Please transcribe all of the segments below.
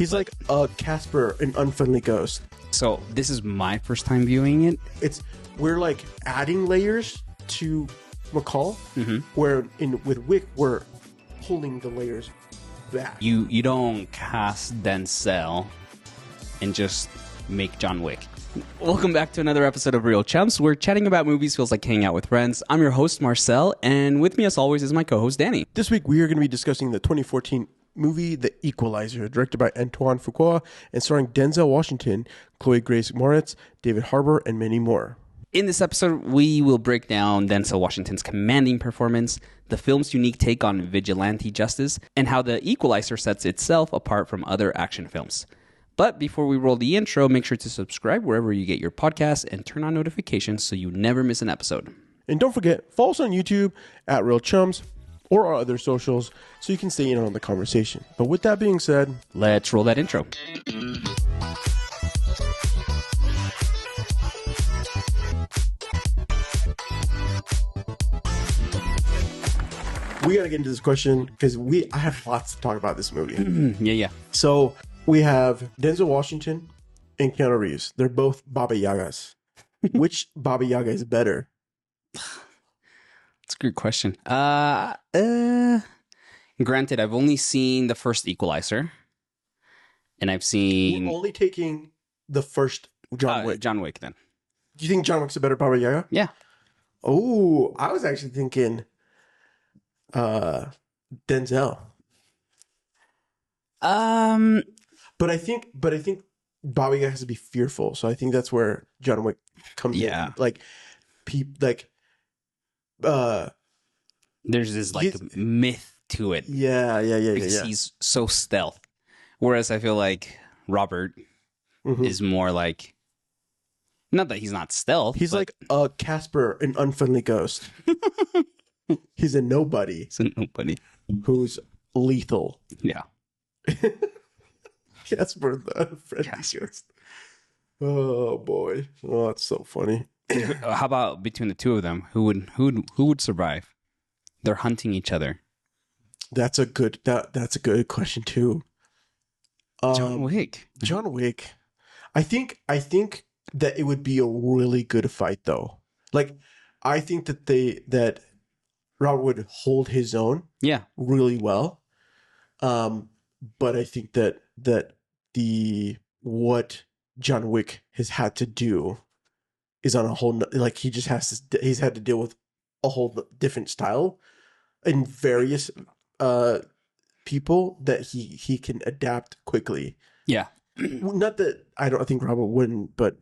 He's like a Casper, an unfriendly ghost. So this is my first time viewing it. We're like adding layers to McCall, where with Wick we're pulling the layers back. You don't cast Denzel and just make John Wick. Welcome back to another episode of Real Chumps. We're chatting about movies, feels like hanging out with friends. I'm your host, Marcel, and with me as always is my co-host, Danny. This week we are going to be discussing the 2014 movie The Equalizer, directed by Antoine Fuqua and starring Denzel Washington, Chloe Grace Moretz, David Harbour, and many more. In this episode, we will break down Denzel Washington's commanding performance, the film's unique take on vigilante justice, and how The Equalizer sets itself apart from other action films. But before we roll the intro, make sure to subscribe wherever you get your podcasts and turn on notifications so you never miss an episode. And don't forget, follow us on YouTube at Real Chums or our other socials so you can stay in on the conversation. But with that being said, let's roll that intro. We got to get into this question because I have lots to talk about this movie. Yeah. So we have Denzel Washington and Keanu Reeves. They're both Baba Yagas. Which Baba Yaga is better? That's a good question. Granted, I've only seen the first Equalizer, and I've seen... We're only taking the first John Wick. John Wick, then. Do you think John Wick's a better Baba Yaga? Yeah. Oh, I was actually thinking Denzel. But I think Baba Yaga has to be fearful, so I think that's where John Wick comes in. There's this myth to it. Yeah. Because he's so stealth. Whereas I feel like Robert is more like, not that he's not stealth. He's like a Casper, an unfriendly ghost. He's a nobody. He's a nobody. Who's lethal. Yeah. Casper the unfriendly ghost. Oh boy. Oh, that's so funny. How about between the two of them? Who would survive? They're hunting each other. That's a good question too. John Wick. I think that it would be a really good fight though. Like I think that Robert would hold his own really well. But I think that what John Wick has had to do is on a whole, like he's had to deal with a whole different style and various people that he can adapt quickly. Yeah. Not that I think Robert wouldn't, but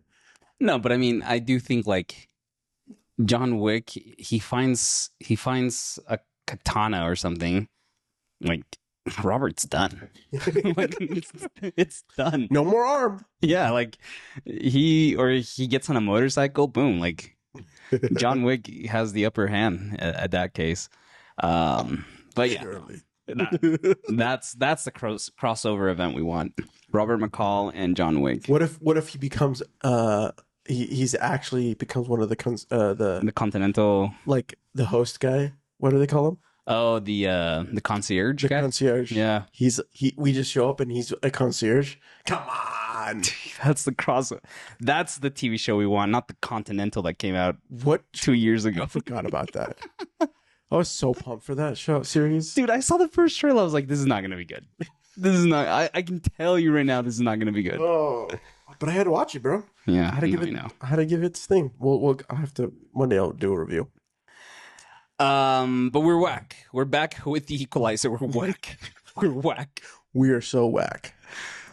no, but I mean, I do think like John Wick, he finds a katana or something, like Robert's done. Like, it's done. No more arm. Yeah, like he gets on a motorcycle, boom, like John Wick has the upper hand at that case. But yeah, that's the crossover event we want. Robert McCall and John Wick. What if he becomes he's actually becomes one of the Continental, like the host guy? What do they call him? Oh, the concierge guy? Concierge. Yeah. We just show up and he's a concierge. Come on. That's the crossover. That's the TV show we want, not the Continental that came out 2 years ago. I forgot about that. I was so pumped for that series. Dude, I saw the first trailer. I was like, this is not going to be good. This is not. I can tell you right now, this is not going to be good. Oh, but I had to watch it, bro. Yeah. I had to give it its thing. I have to, one day I'll do a review. But we're whack. We're back with The Equalizer. We're whack. We're whack. We are so whack.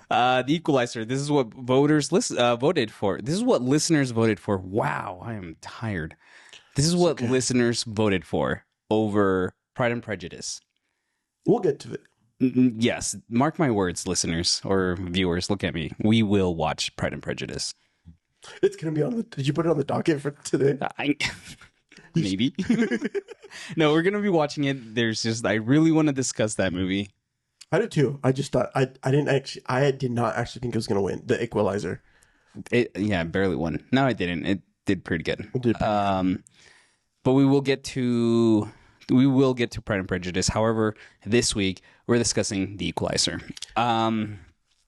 The Equalizer. This is what voters voted for. This is what listeners voted for. Wow, I am tired. This is what listeners voted for over Pride and Prejudice. We'll get to it. Yes, mark my words, listeners or viewers. Look at me. We will watch Pride and Prejudice. It's gonna be on the. Did you put it on the docket for today? Maybe. No, we're gonna be watching it. I really want to discuss that movie. I did too. I just thought I did not actually think it was gonna win The Equalizer. It barely won. No, it didn't. It did pretty good. But we will get to Pride and Prejudice. However, this week we're discussing The Equalizer.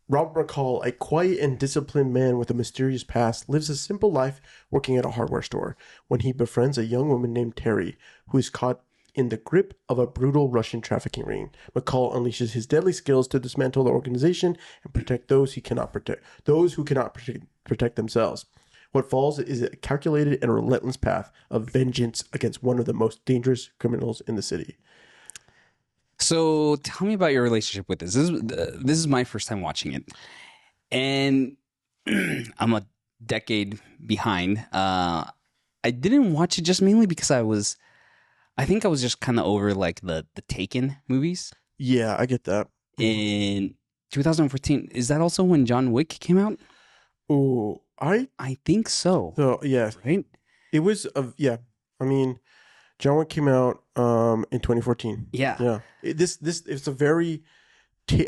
Robert McCall, a quiet and disciplined man with a mysterious past, lives a simple life working at a hardware store when he befriends a young woman named Terry, who is caught in the grip of a brutal Russian trafficking ring. McCall unleashes his deadly skills to dismantle the organization and protect those he cannot protect, those who cannot protect themselves. What follows is a calculated and relentless path of vengeance against one of the most dangerous criminals in the city. So tell me about your relationship with this. This is my first time watching it, and I'm a decade behind. I didn't watch it just mainly because I think I was just kind of over like the Taken movies. Yeah, I get that. In 2014, is that also when John Wick came out? Oh, I think so. So yeah, right. It was yeah. I mean, John Wick came out in 2014. Yeah. This it's a very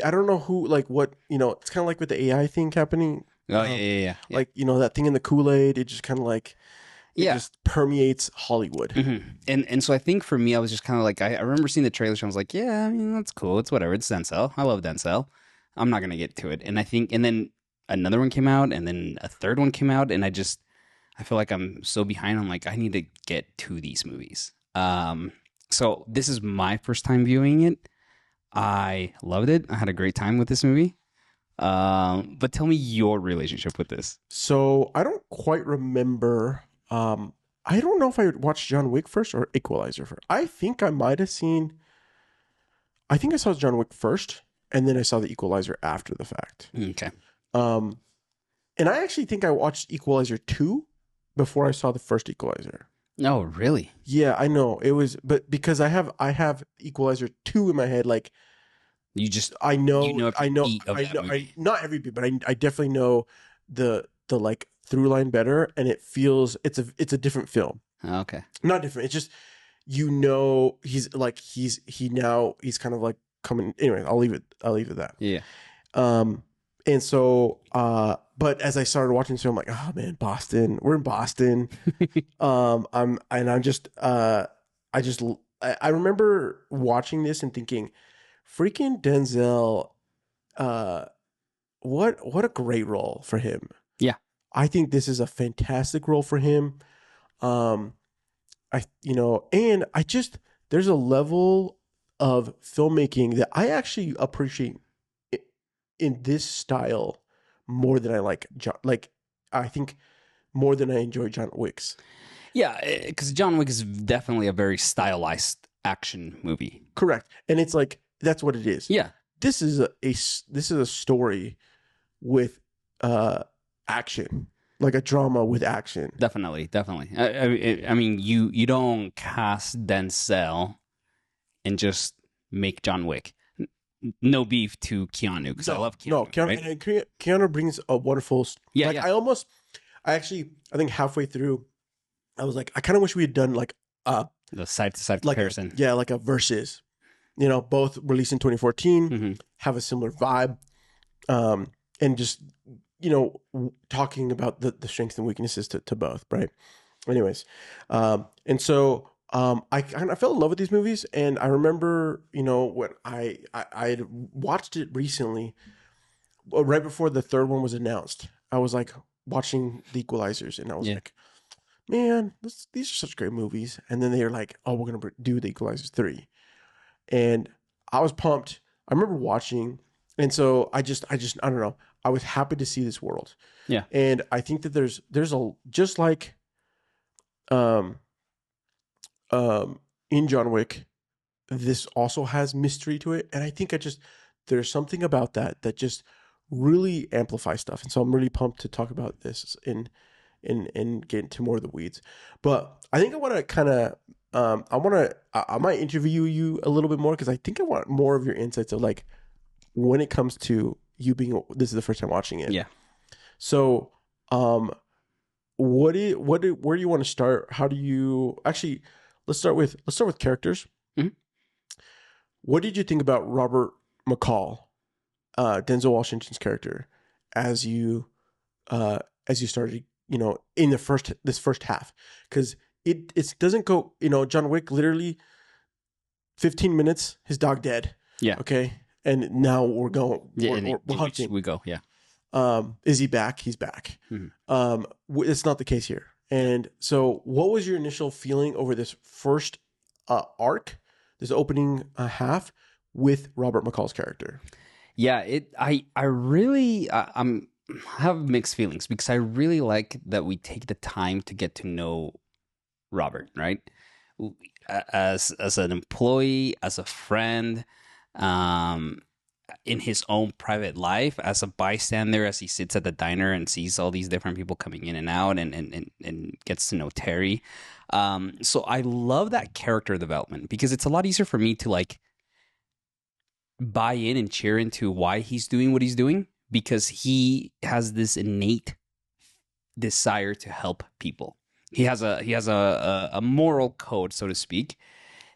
I don't know who like what it's kind of like with the AI thing happening. Oh yeah. Like that thing in the Kool-Aid. It just kind of like just permeates Hollywood. Mm-hmm. And so I think for me, I was just kind of like I remember seeing the trailer. So I was like, yeah, I mean that's cool. It's whatever. It's Denzel. I love Denzel. I'm not gonna get to it. And then another one came out, and then a third one came out, and I feel like I'm so behind. I'm like, I need to get to these movies. So this is my first time viewing it. I loved it. I had a great time with this movie. But tell me your relationship with this. So I don't quite remember. I don't know if I watched John Wick first or Equalizer first. I think I might have seen. I think I saw John Wick first, and then I saw the Equalizer after the fact. Okay. And I actually think I watched Equalizer 2 before I saw the first Equalizer. Oh, really? Yeah, I know. It was, but because I have Equalizer 2 in my head, like I know not every beat, but I definitely know the like through line better, and it feels it's a different film. Okay. Not different. It's just he's kind of like coming. Anyway, I'll leave it at that. Yeah. And so, but as I started watching this film, I'm like, oh man, Boston, we're in Boston. I remember watching this and thinking, freaking Denzel, what a great role for him. Yeah. I think this is a fantastic role for him. There's a level of filmmaking that I actually appreciate in this style more than I I think more than I enjoy John Wick's. Yeah, because John Wick is definitely a very stylized action movie. Correct, and it's like that's what it is. Yeah, this is a story with action, like a drama with action. Definitely. I mean, you don't cast Denzel and just make John Wick. No beef to Keanu because I love Keanu. No, Keanu, right? and Keanu brings a wonderful. Yeah, yeah. I think halfway through, I was like, I kind of wish we had done like the side to side comparison. Like a versus. Both released in 2014, Mm-hmm. have a similar vibe, and just talking about the strengths and weaknesses to both, right? Anyways, and so. I fell in love with these movies, and I remember, when I had watched it recently, right before the third one was announced. I was like watching The Equalizers, and I was like, man, these are such great movies. And then they were like, oh, we're gonna do The Equalizers 3, and I was pumped. I remember watching, and so I don't know. I was happy to see this world. Yeah, and I think that there's a just like in John Wick, this also has mystery to it, and I think there's something about that just really amplifies stuff, and so I'm really pumped to talk about this and get into more of the weeds. But I think I want to kind of I might interview you a little bit more because I think I want more of your insights of like when it comes to you being this is the first time watching it. Yeah. So, where do you want to start? How do you actually? Let's start with characters. Mm-hmm. What did you think about Robert McCall, Denzel Washington's character, as you started, in this first half? Because it doesn't go, John Wick literally 15 minutes, his dog dead. Yeah. Okay. and now we're going. We're hunting. We go. Yeah. Is he back? He's back. Mm-hmm. It's not the case here. And so, what was your initial feeling over this first arc, this opening half with Robert McCall's character? Yeah, I really have mixed feelings because I really like that we take the time to get to know Robert, right? As an employee, as a friend, in his own private life, as a bystander, as he sits at the diner and sees all these different people coming in and out, and gets to know Terry. So I love that character development because it's a lot easier for me to like buy in and cheer into why he's doing what he's doing, because he has this innate desire to help people. He has a moral code, so to speak,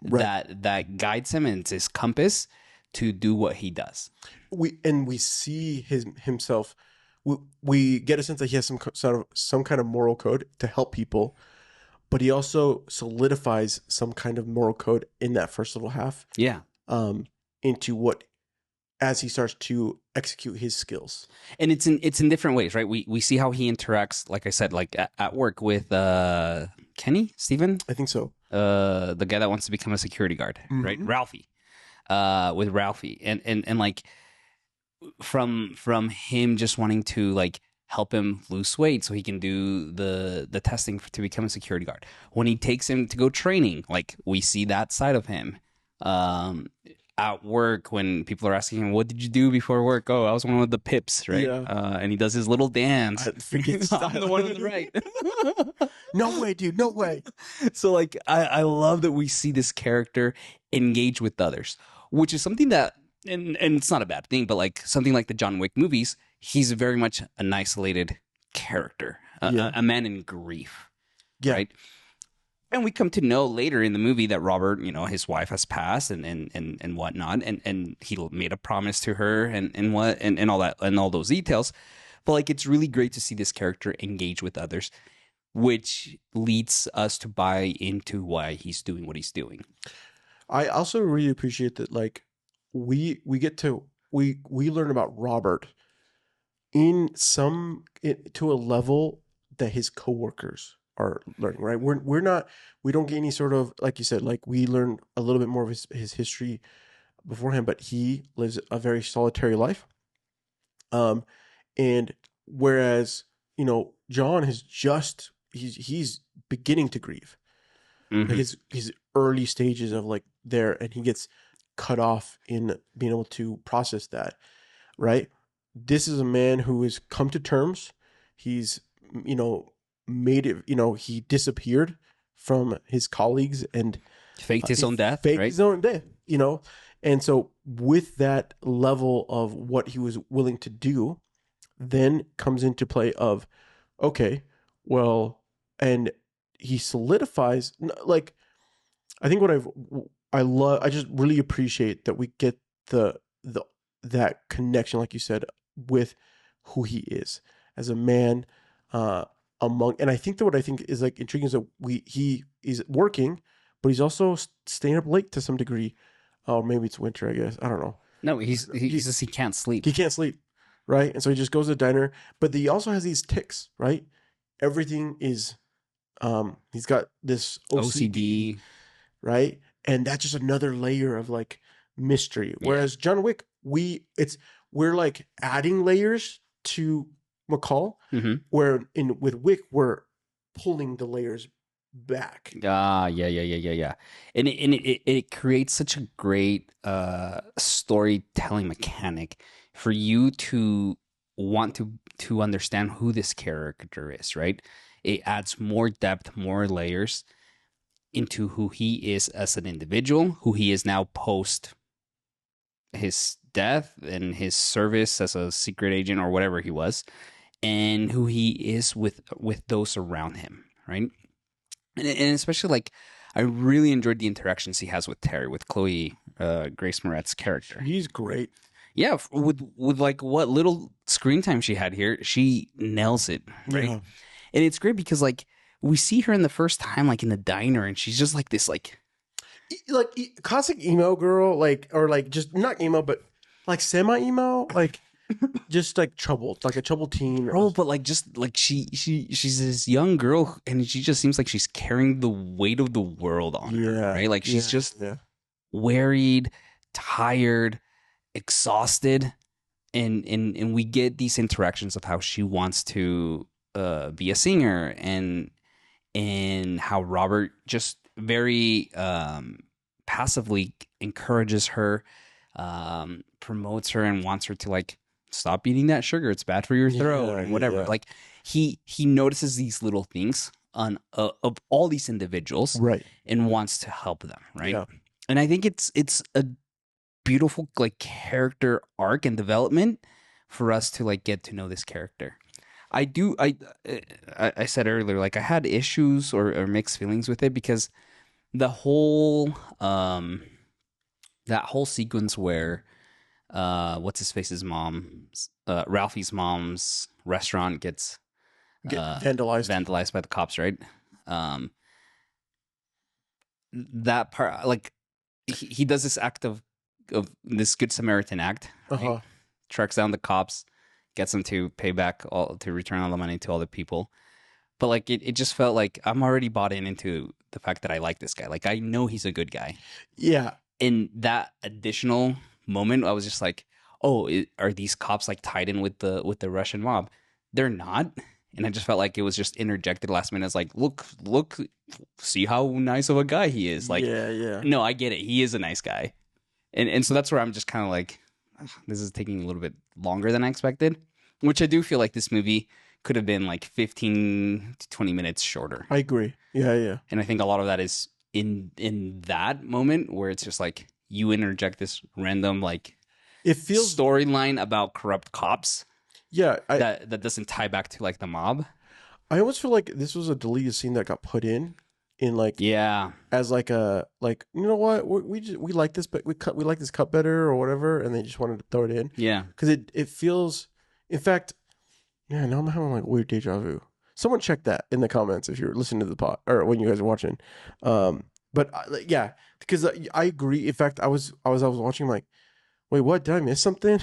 right, that guides him, and it's his compass to do what he does. We see himself. We get a sense that he has some kind of moral code to help people, but he also solidifies some kind of moral code in that first little half. Yeah. Into what, as he starts to execute his skills, and it's in different ways, right? We see how he interacts, like I said, like at work with Steven, I think so, the guy that wants to become a security guard, mm-hmm, right? Ralphie, with Ralphie, and like from him just wanting to like help him lose weight so he can do the testing to become a security guard. When he takes him to go training, like we see that side of him. At work, when people are asking him, "What did you do before work?" "Oh, I was one of the pips," right? Yeah. And he does his little dance. I'm the one on the right. No way, dude. No way. So, like, I love that we see this character engage with others, which is something that, and it's not a bad thing, but like something like the John Wick movies, he's very much an isolated character, a man in grief, right? And we come to know later in the movie that Robert, his wife has passed and whatnot, and he made a promise to her and all that and all those details. But like, it's really great to see this character engage with others, which leads us to buy into why he's doing what he's doing. I also really appreciate that, like, we learn about Robert to a level that his coworkers are learning, right? We don't get any sort of, like you said, like we learn a little bit more of his history beforehand, but he lives a very solitary life. And whereas, John has he's beginning to grieve. Mm-hmm. Like his early stages of like there, and he gets cut off in being able to process that, right? This is a man who has come to terms. He's, made it, he disappeared from his colleagues and faked his own death, faked his own death, and so with that level of what he was willing to do, then comes into play of, okay, well, and he solidifies, like, I think I just really appreciate that we get that connection, like you said, with who he is as a man, and I think that what I think is like intriguing is that he is working, but he's also staying up late to some degree. Oh, maybe it's winter, I guess. I don't know. No, he says he can't sleep. He can't sleep, right? And so he just goes to the diner, but he also has these tics, right? Everything is, he's got this OCD, right? And that's just another layer of like mystery. Whereas John Wick, we're like adding layers to McCall, mm-hmm, where with Wick we're pulling the layers back. Yeah. And it creates such a great storytelling mechanic for you to want to understand who this character is, right? It adds more depth, more layers into who he is as an individual, who he is now post his death and his service as a secret agent or whatever he was, and who he is with those around him, right? And especially, like, I really enjoyed the interactions he has with Terry, with Chloe Grace Moretz's character. He's great. Yeah, with like what little screen time she had here, she nails it, right? Yeah. And it's great because like we see her in the first time, like in the diner, and she's just like this, like classic emo girl, like, or like just not emo, but like semi emo, like just like troubled, like a troubled teen. Bro, but like just like she's this young girl and she just seems like she's carrying the weight of the world on her, right? Like she's just worried, tired, exhausted, and we get these interactions of how she wants to be a singer and how Robert just very passively encourages her, promotes her, and wants her to like stop eating that sugar. It's bad for your throat and whatever. Yeah. Like he notices these little things on of all these individuals, right, and wants to help them, right? Yeah. And I think it's a beautiful like character arc and development for us to like get to know this character. I said earlier, like I had issues or mixed feelings with it because the whole that whole sequence where what's his face's mom, Ralphie's mom's restaurant gets vandalized by the cops, right? That part, like he does this act of this Good Samaritan act, right? Tracks down the cops, gets them to pay back to return all the money to all the people. But like it just felt like I'm already bought into the fact that I like this guy. Like I know he's a good guy. Yeah. In that additional moment, I was just like, oh, are these cops like tied in with the Russian mob? They're not. And I just felt like it was just interjected last minute. It's like, look, see how nice of a guy he is. Like, yeah. No, I get it. He is a nice guy. And so that's where I'm just kind of like, this is taking a little bit longer than I expected, which I do feel like this movie could have been like 15 to 20 minutes shorter. I agree. Yeah. And I think a lot of that is in that moment where it's just like you interject this random like it feels storyline about corrupt cops. Yeah, that doesn't tie back to like the mob. I almost feel like this was a deleted scene that got put in like as like a like you know what we like this but we like this cut better or whatever and they just wanted to throw it in because it feels in fact now I'm having like weird deja vu. Someone check that in the comments if you're listening to the pod or when you guys are watching. But yeah, because I agree. In fact, I was watching like, wait, what? Did I miss something?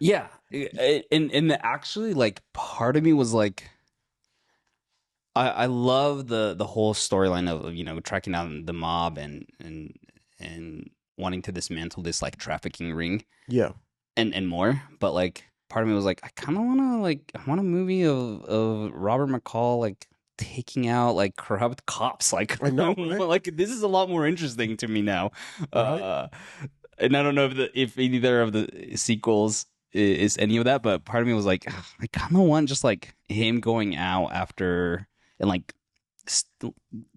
Yeah, and actually, like, part of me was like, I love the whole storyline of tracking down the mob and wanting to dismantle this like trafficking ring. Yeah, and more. But like, part of me was like, I kind of want a movie of Robert McCall like taking out like corrupt cops. Like I know, right? Like this is a lot more interesting to me now. Right. And I don't know if either of the sequels is any of that, but part of me was like, I kind of want just like him going out after and like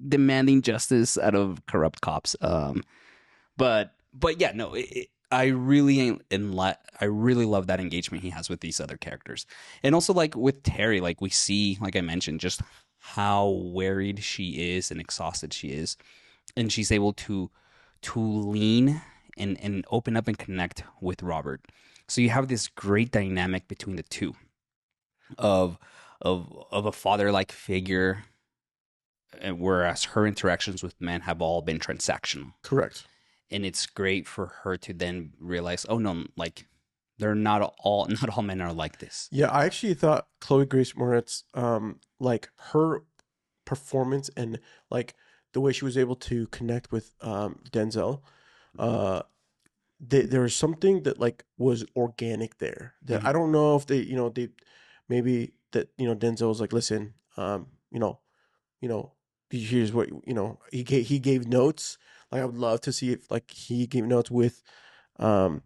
demanding justice out of corrupt cops. But yeah, no. I really love that engagement he has with these other characters, and also like with Terry, like we see, like I mentioned, just how worried she is and exhausted she is, and she's able to lean and open up and connect with Robert. So you have this great dynamic between the two of a father-like figure, whereas her interactions with men have all been transactional. Correct. And it's great for her to then realize, oh no, like they're not all men are like this. Yeah, I actually thought Chloe Grace Moretz, like her performance and like the way she was able to connect with Denzel, there was something that like was organic there. That I don't know if they maybe that Denzel was like, listen, here's what he gave notes. Like I would love to see if like he gave notes with, along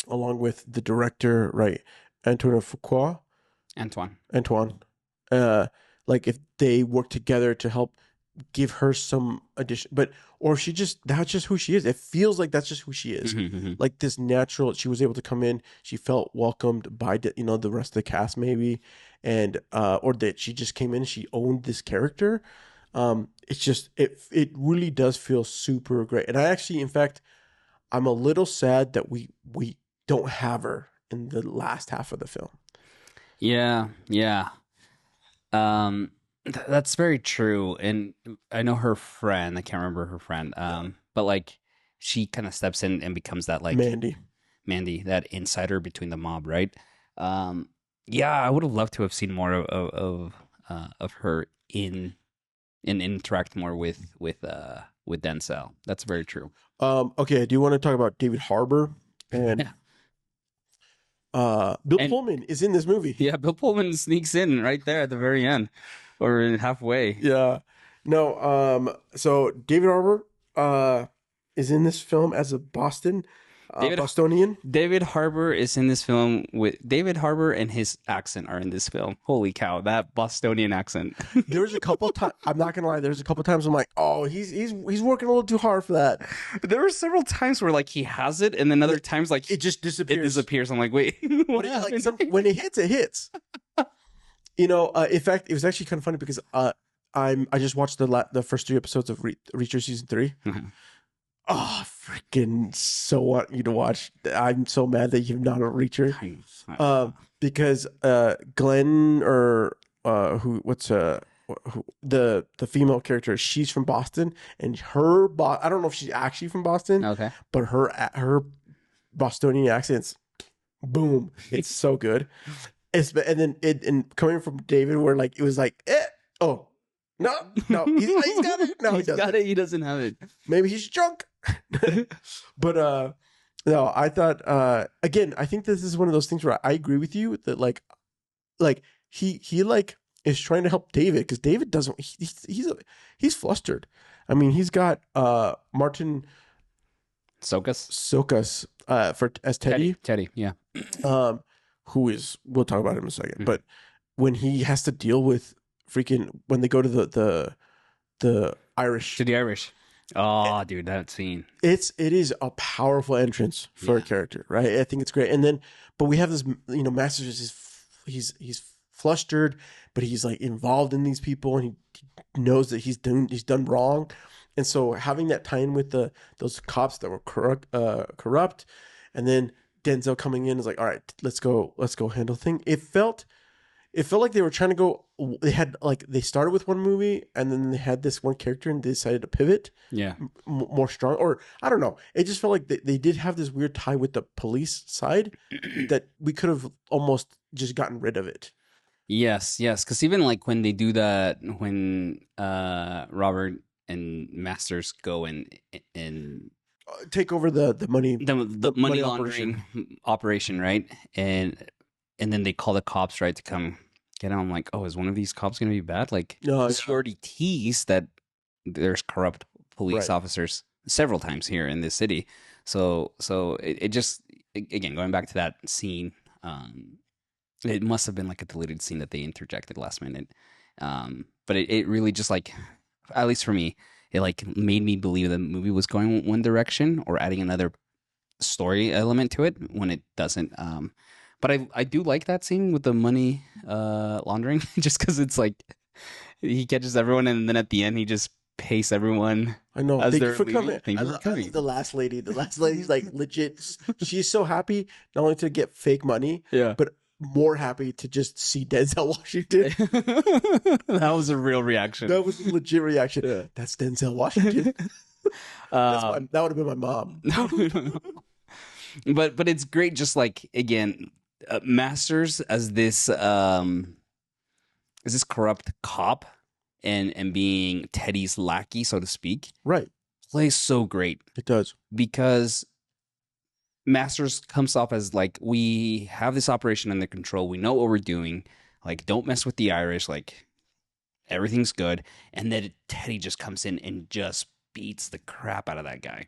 with the director, right, Antoine Fuqua. Antoine. Like if they work together to help give her some addition, or if that's just who she is. It feels like that's just who she is. Like this natural. She was able to come in. She felt welcomed by the rest of the cast maybe, and or that she just came in. She owned this character. It's just it really does feel super great. And I actually, in fact, I'm a little sad that we don't have her in the last half of the film. Yeah. That's very true. And I know her friend, I can't remember her friend, but like she kind of steps in and becomes that like Mandy. Mandy, that insider between the mob, right? Yeah, I would have loved to have seen more of her in and interact more with Denzel. That's very true. Okay, I do want to talk about David Harbour and Bill Pullman is in this movie. Yeah, Bill Pullman sneaks in right there at the very end or halfway. Yeah. No, so David Harbour is in this film as a Bostonian. David Harbour is in this film with David Harbour, and his accent are in this film. Holy cow, that Bostonian accent. There was a couple times, I'm not gonna lie, there's a couple times I'm like, oh, he's working a little too hard for that. There were several times where like he has it, and then other times like it just disappears. I'm like, wait, what happened? When it hits, it hits. You know, in fact, it was actually kind of funny because I just watched the first 3 episodes of Reacher season 3. Mm-hmm. Oh, freaking so want you to watch. I'm so mad that you're not a Reacher. Because Glenn or the female character, she's from Boston, and I don't know if she's actually from Boston. Okay. But her Bostonian accent's boom. It's so good. And coming from David, where like it was like, no, he's got it. No, he's got it. He doesn't have it. Maybe he's drunk. But no, I thought again, I think this is one of those things where I agree with you that like he like is trying to help David because David doesn't. He's flustered. I mean, he's got Martin Sokas as Teddy. Teddy, yeah. Who is, we'll talk about him in a second, but when he has to deal with when they go to the Irish. To the Irish. Oh, dude, that scene. It is a powerful entrance for a character, right? I think it's great. And then, but we have this, Masters he's flustered, but he's like involved in these people and he knows that he's done wrong. And so having that tie in with those cops that were corrupt, and then Denzel coming in is like, all right, let's go handle thing. It felt like they were trying to go. They started with one movie and then they had this one character and they decided to pivot. Yeah, more strong, or I don't know. It just felt like they did have this weird tie with the police side that we could have almost just gotten rid of it. Yes, because even like when they do that, when Robert and Masters go and take over the money the money laundering operation, right? And then they call the cops, right, to come get him. I'm like, oh, is one of these cops going to be bad? Like, you already teased that there's corrupt police officers several times here in this city. So it just, again, going back to that scene, it must have been like a deleted scene that they interjected last minute. But it really just like, at least for me, it like made me believe the movie was going one direction or adding another story element to it when it doesn't. But I do like that scene with the money laundering just because it's like he catches everyone and then at the end he just pays everyone. I know. As they're leaving. I love the last lady. The last lady's like legit. She's so happy not only to get fake money, but more happy to just see Denzel Washington. That was a real reaction. That was a legit reaction. Yeah. That's Denzel Washington. That would have been my mom. But it's great. Just like again, Masters as this corrupt cop and being Teddy's lackey, so to speak. Right. Plays so great. It does. Because Masters comes off as like, we have this operation under control. We know what we're doing. Like, don't mess with the Irish. Like, everything's good. And then Teddy just comes in and just beats the crap out of that guy.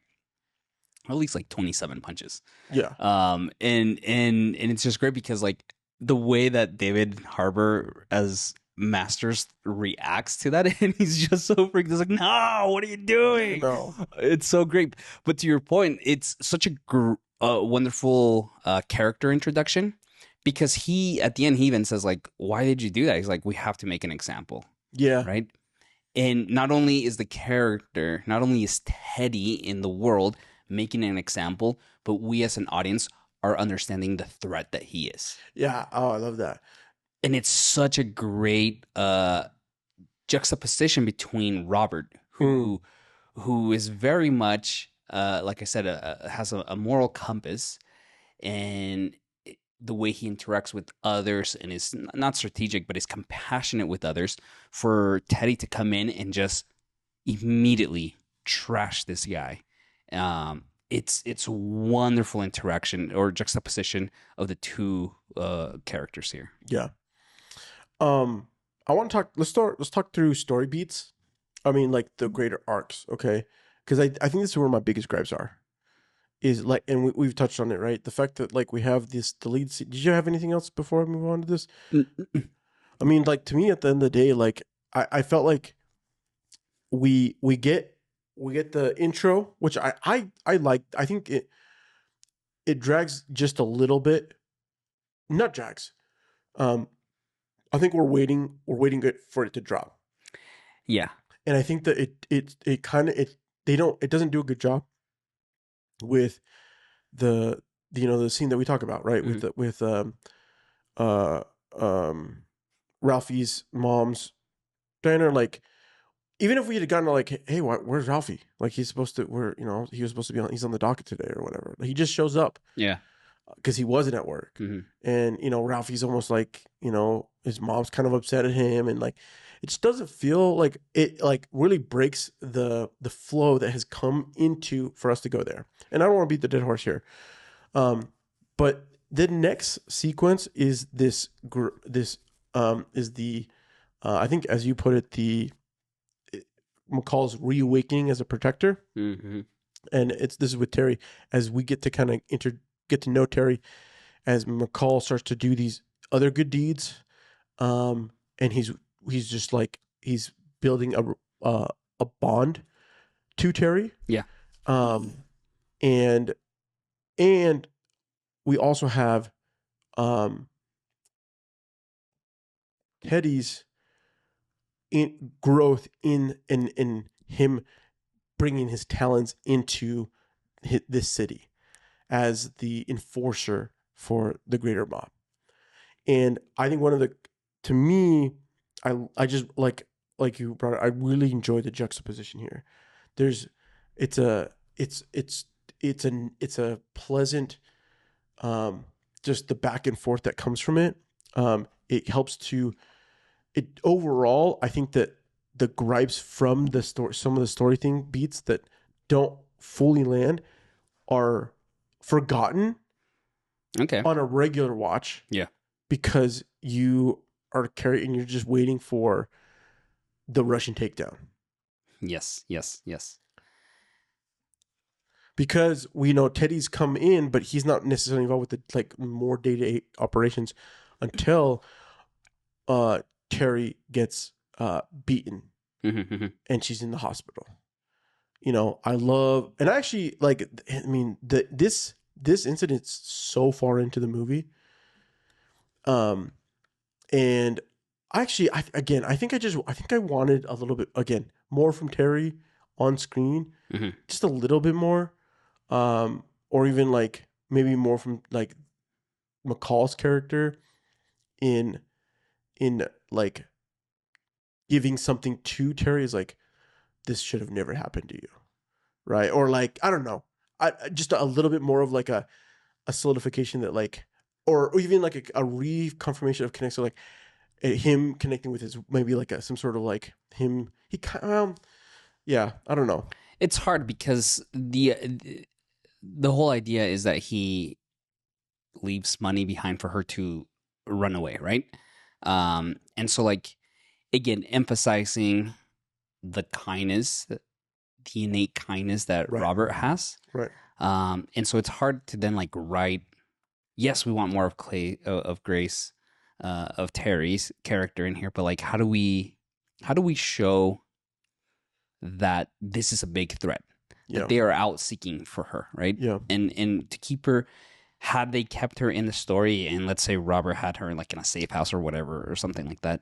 At least like 27 punches. Yeah. And it's just great because like the way that David Harbour as Masters reacts to that, and he's just so freaked. He's like, no, what are you doing? No. It's so great. But to your point, it's such a wonderful character introduction because he, at the end, he even says like, why did you do that? He's like, we have to make an example. Yeah. Right. And not only is Teddy in the world making an example, but we as an audience are understanding the threat that he is. Yeah. Oh, I love that. And it's such a great juxtaposition between Robert, who is very much, like I said, has a moral compass, and the way he interacts with others and is not strategic, but is compassionate with others, for Teddy to come in and just immediately trash this guy. It's wonderful interaction or juxtaposition of the two characters here. Yeah. I want to talk. Let's talk through story beats. I mean, like the greater arcs. Okay, because I think this is where my biggest gripes are. Is like, and we've touched on it, right? The fact that like we have the lead scene. Did you have anything else before I move on to this? I mean, like to me, at the end of the day, like I felt like we get the intro, which I like. I think it drags just a little bit. Not drags. I think we're waiting for it to drop. Yeah. And I think that it doesn't do a good job with the scene that we talk about, right? Mm-hmm. With Ralphie's mom's diner. Like, even if we had gotten like, hey, where's Ralphie? Like, he was supposed to be he's on the docket today or whatever. He just shows up. Yeah. Because he wasn't at work. Mm-hmm. And, Ralphie's almost like, his mom's kind of upset at him. And like, it just doesn't feel like it like really breaks the flow that has come into for us to go there. And I don't want to beat the dead horse here. But the next sequence is I think, as you put it, McCall's reawakening as a protector. Mm-hmm. And this is with Terry, as we get to kind of get to know Terry as McCall starts to do these other good deeds, and he's just like he's building a bond to Terry. Yeah. And we also have Teddy's growth in him bringing his talents into this city as the enforcer for the greater mob. And I think to me, I just like you brought it, I really enjoy the juxtaposition here. It's a pleasant, just the back and forth that comes from it. It helps overall, I think that the gripes from the story, some of the story thing beats that don't fully land are forgotten on a regular watch. Yeah. Because you are carrying and you're just waiting for the Russian takedown. Yes. Because we know Teddy's come in, but he's not necessarily involved with the like more day-to-day operations until Terry gets beaten. Mm-hmm. And she's in the hospital. I love, and I actually like, I mean, this incident's so far into the movie. And actually, I think I wanted a little bit, again, more from Terry on screen, mm-hmm. just a little bit more, or even like maybe more from like McCall's character in like giving something to Terry is like, this should have never happened to you. Right. Or like, I don't know. Just a little bit more of like a solidification that like, or even like a reconfirmation of connection, like him connecting with his, maybe like some sort of like him, yeah, I don't know. It's hard because the whole idea is that he leaves money behind for her to run away, right? And so like, again, emphasizing the kindness, the innate kindness that Robert has. Right. And so it's hard to then like write, yes, we want more of Grace, of Terry's character in here, but like, how do we show that this is a big threat, that they are out seeking for her, right? Yeah. And to keep her, had they kept her in the story, and let's say Robert had her like in a safe house or whatever, or something like that,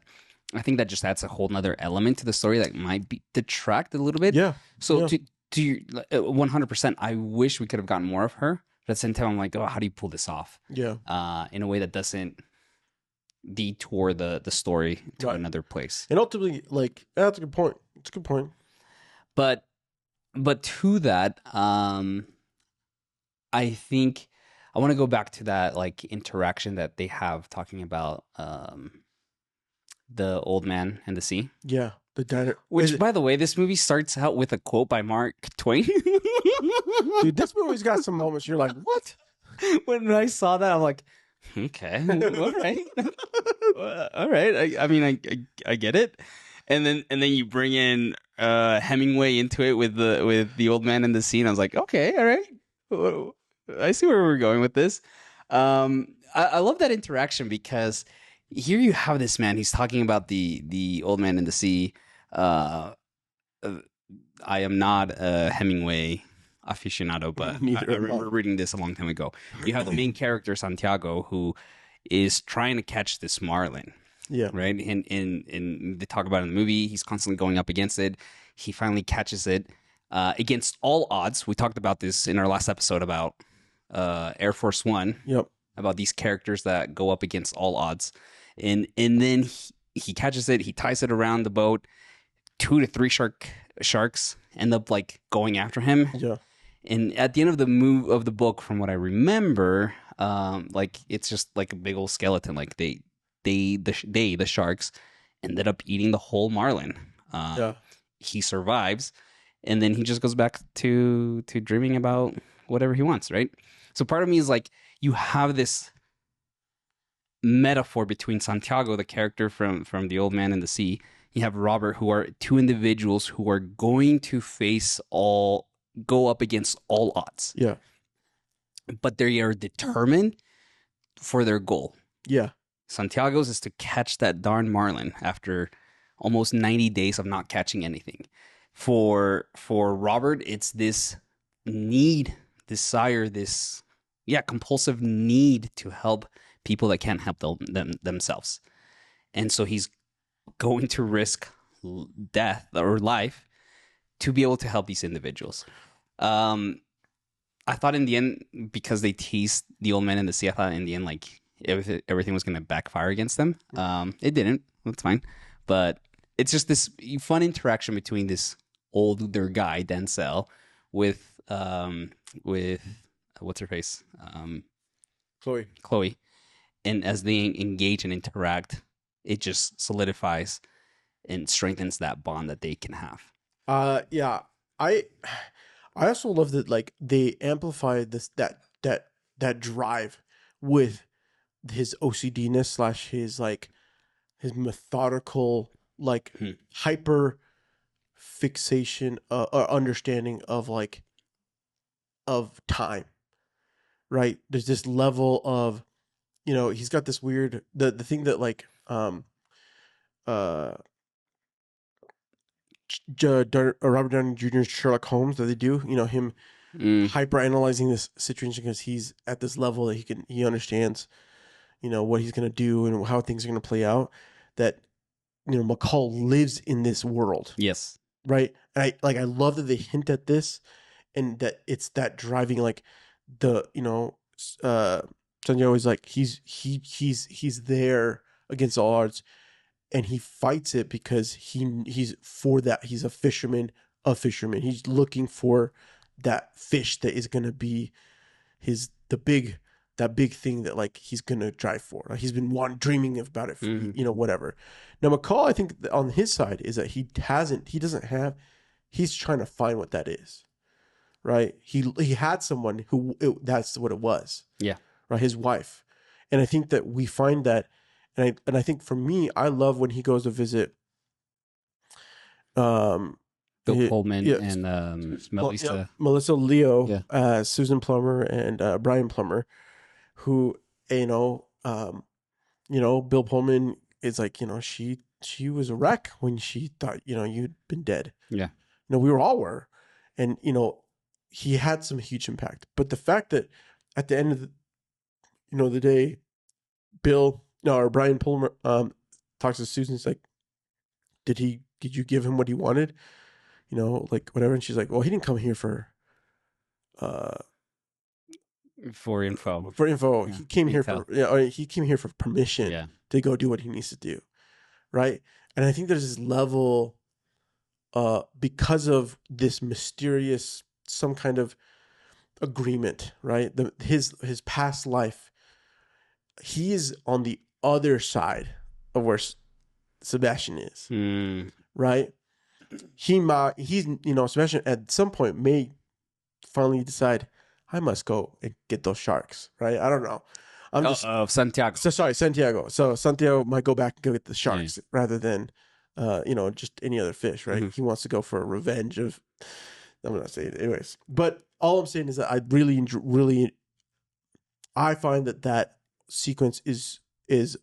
I think that just adds a whole nother element to the story that might detract a little bit. Yeah. So to 100%, I wish we could have gotten more of her. But at the same time, I'm like, oh, how do you pull this off? Yeah. In a way that doesn't detour the story to another place. And ultimately, like, that's a good point. It's a good point. But to that, I think I want to go back to that like interaction that they have talking about the old man and the sea. Yeah, the diner. Which, by the way, this movie starts out with a quote by Mark Twain. Dude, this movie's got some moments you're like, what? When I saw that, I'm like, okay, all right, all right. I mean, I get it. And then you bring in Hemingway into it with the old man in the scene. I was like, okay, all right, I see where we're going with this. I love that interaction because here you have this man. He's talking about the old man in the sea. I am not a Hemingway aficionado, but I remember reading this a long time ago. You have the main character Santiago who is trying to catch this marlin. Yeah. Right. And they talk about it in the movie. He's constantly going up against it. He finally catches it against all odds. We talked about this in our last episode about Air Force One. Yep. About these characters that go up against all odds. And then he catches it. He ties it around the boat. 2 to 3 sharks end up like going after him. Yeah. And at the end of the book, from what I remember, like it's just like a big old skeleton. Like the sharks ended up eating the whole marlin. He survives, and then he just goes back to dreaming about whatever he wants, right? So part of me is like, you have this metaphor between Santiago, the character from the old man in the sea. You have Robert, who are 2 individuals who are going to go up against all odds. Yeah. But they are determined for their goal. Yeah. Santiago's is to catch that darn marlin after almost 90 days of not catching anything. For Robert, it's this compulsive need to help people that can't help themselves. And so he's going to risk death or life to be able to help these individuals. I thought in the end, because they teased the old man in the sea, I thought in the end, like, everything was going to backfire against them. It didn't. That's fine. But it's just this fun interaction between this older guy, Denzel, with what's her face? Chloe. And as they engage and interact, it just solidifies and strengthens that bond that they can have. Yeah. I also love that, like, they amplify that drive with his OCD-ness / his methodical, like, hyper fixation or understanding of time, right? There's this level of, he's got this weird, the thing that Robert Downey Jr.'s Sherlock Holmes that they do, him hyper analyzing this situation because he's at this level that he understands, what he's going to do and how things are going to play out, that, McCall lives in this world. Yes. Right. And I love that they hint at this, and that it's that driving, like, the, Sanjay is like, he's there against all odds, and he fights it because he's for that. He's a fisherman. He's looking for that fish that is going to be that big thing that, like, he's going to drive for. Like, he's been dreaming about it for, whatever. Now, McCall, I think on his side is that he's trying to find what that is. Right. He had someone that's what it was. Yeah. Right. His wife. And I think that we find that, and I think for me, I love when he goes to visit Bill Pullman and Melissa Leo, Susan Plummer and Brian Plummer, who, Bill Pullman is like, she was a wreck when she thought, you'd been dead. Yeah. We all were. And, he had some huge impact. But the fact that at the end of the day, Brian Plummer talks to Susan, it's like, did you give him what he wanted? Like, whatever. And she's like, well, he didn't come here for info. Yeah. He came here for permission to go do what he needs to do. Right. And I think there's this level, because of this mysterious, some kind of agreement, right? His past life, he is on the other side of where Sebastian is, right? He's Sebastian at some point may finally decide, I must go and get those sharks, right? I don't know. Of Santiago. So sorry, Santiago. So Santiago might go back and go get the sharks rather than, just any other fish, right? He wants to go for a revenge of. I'm not saying it anyways, but all I'm saying is that I really, I find that sequence is